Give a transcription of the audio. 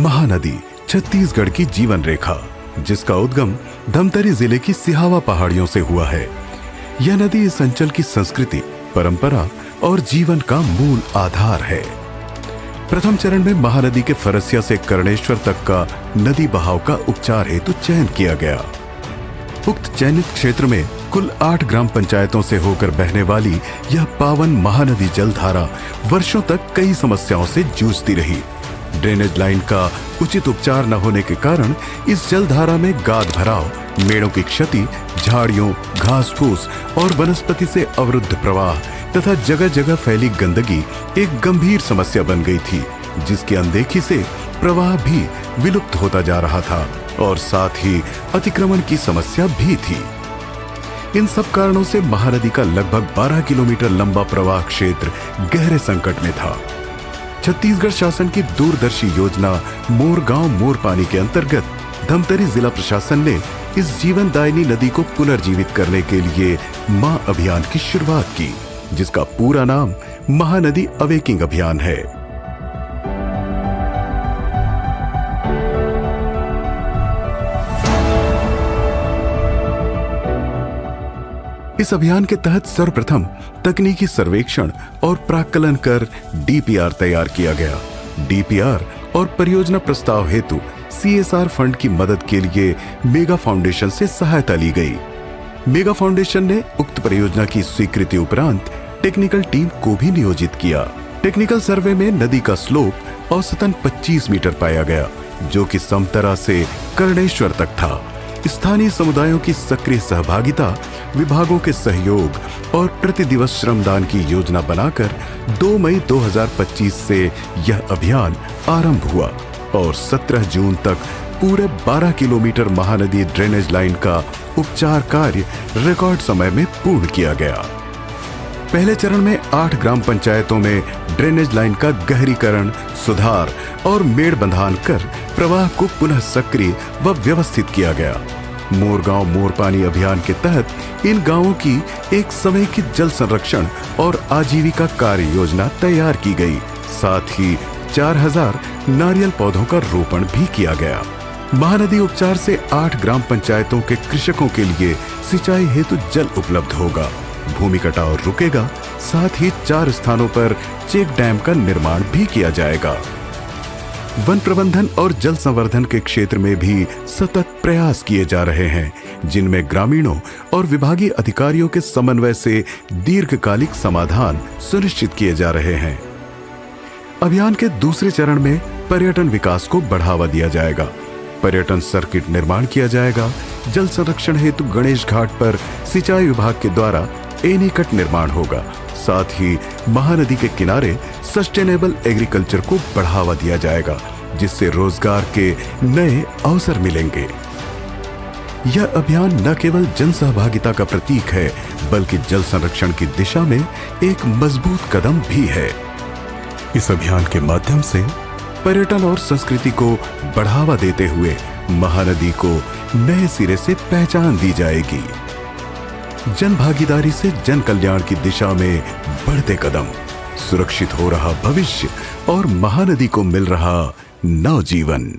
महानदी छत्तीसगढ़ की जीवन रेखा, जिसका उद्गम धमतरी जिले की सिहावा पहाड़ियों से हुआ है। यह नदी इस अंचल की संस्कृति, परंपरा और जीवन का मूल आधार है। प्रथम चरण में महानदी के फरसिया से कर्णेश्वर तक का नदी बहाव का उपचार हेतु चयन किया गया। उक्त चयनित क्षेत्र में कुल 8 ग्राम पंचायतों से होकर बहने वाली यह पावन महानदी जलधारा वर्षों तक कई समस्याओं से जूझती रही। ड्रेनेज लाइन का उचित उपचार न होने के कारण इस जलधारा में गाद भराव, मेड़ों की क्षति, झाड़ियों, घास फूस और वनस्पति से अवरुद्ध प्रवाह तथा जगह जगह फैली गंदगी एक गंभीर समस्या बन गई थी, जिसकी अनदेखी से प्रवाह भी विलुप्त होता जा रहा था और साथ ही अतिक्रमण की समस्या भी थी। इन सब कारणों से महानदी का लगभग 12 किलोमीटर लंबा प्रवाह क्षेत्र गहरे संकट में था। छत्तीसगढ़ शासन की दूरदर्शी योजना मोर गांव मोर पानी के अंतर्गत धमतरी जिला प्रशासन ने इस जीवनदायिनी नदी को पुनर्जीवित करने के लिए मां अभियान की शुरुआत की, जिसका पूरा नाम महानदी अवेकिंग अभियान है। इस अभियान के तहत सर्वप्रथम तकनीकी सर्वेक्षण और प्राक्कलन कर डीपीआर तैयार किया गया। डीपीआर और परियोजना प्रस्ताव हेतु सीएसआर फंड की मदद के लिए मेगा फाउंडेशन से सहायता ली गई। मेगा फाउंडेशन ने उक्त परियोजना की स्वीकृति उपरांत टेक्निकल टीम को भी नियोजित किया। टेक्निकल सर्वे में नदी का स्लोप औसतन 25 मीटर पाया गया, जो कि समतरा से कर्णेश्वर तक था। स्थानीय समुदायों की सक्रिय सहभागिता, विभागों के सहयोग और प्रति दिवस श्रमदान की योजना बनाकर 2 मई 2025 से यह अभियान आरंभ हुआ और 17 जून तक पूरे 12 किलोमीटर महानदी ड्रेनेज लाइन का उपचार कार्य रिकॉर्ड समय में पूर्ण किया गया। पहले चरण में 8 ग्राम पंचायतों में ड्रेनेज लाइन का गहरीकरण, सुधार और मेड़ बंधान कर प्रवाह को पुनः सक्रिय व व्यवस्थित किया गया। मोर गांव मोर पानी अभियान के तहत इन गांवों की एक समेकित जल संरक्षण और आजीविका कार्य योजना तैयार की गई। साथ ही 4000 नारियल पौधों का रोपण भी किया गया। महानदी उपचार से 8 ग्राम पंचायतों के कृषकों के लिए सिंचाई हेतु जल उपलब्ध होगा, भूमि कटाव रुकेगा। साथ ही 4 स्थानों पर चेक डैम का निर्माण भी किया जाएगा। वन प्रबंधन और जल संवर्धन के क्षेत्र में भी सतत प्रयास किए जा रहे हैं, जिनमें ग्रामीणों और विभागीय अधिकारियों के समन्वय से दीर्घकालिक समाधान सुनिश्चित किए जा रहे हैं। अभियान के दूसरे चरण में पर्यटन विकास को बढ़ावा दिया जाएगा। पर्यटन सर्किट निर्माण किया जाएगा। जल संरक्षण हेतु गणेश घाट पर सिंचाई विभाग के द्वारा एनीकट निर्माण होगा। साथ ही महानदी के किनारे सस्टेनेबल एग्रीकल्चर को बढ़ावा दिया जाएगा, जिससे रोजगार के नए अवसर मिलेंगे। यह अभियान न केवल जन सहभागिता का प्रतीक है, बल्कि जल संरक्षण की दिशा में एक मजबूत कदम भी है। इस अभियान के माध्यम से पर्यटन और संस्कृति को बढ़ावा देते हुए महानदी को नए सिरे से पहचान दी जाएगी। जन भागीदारी से जन कल्याण की दिशा में बढ़ते कदम, सुरक्षित हो रहा भविष्य और महानदी को मिल रहा नवजीवन।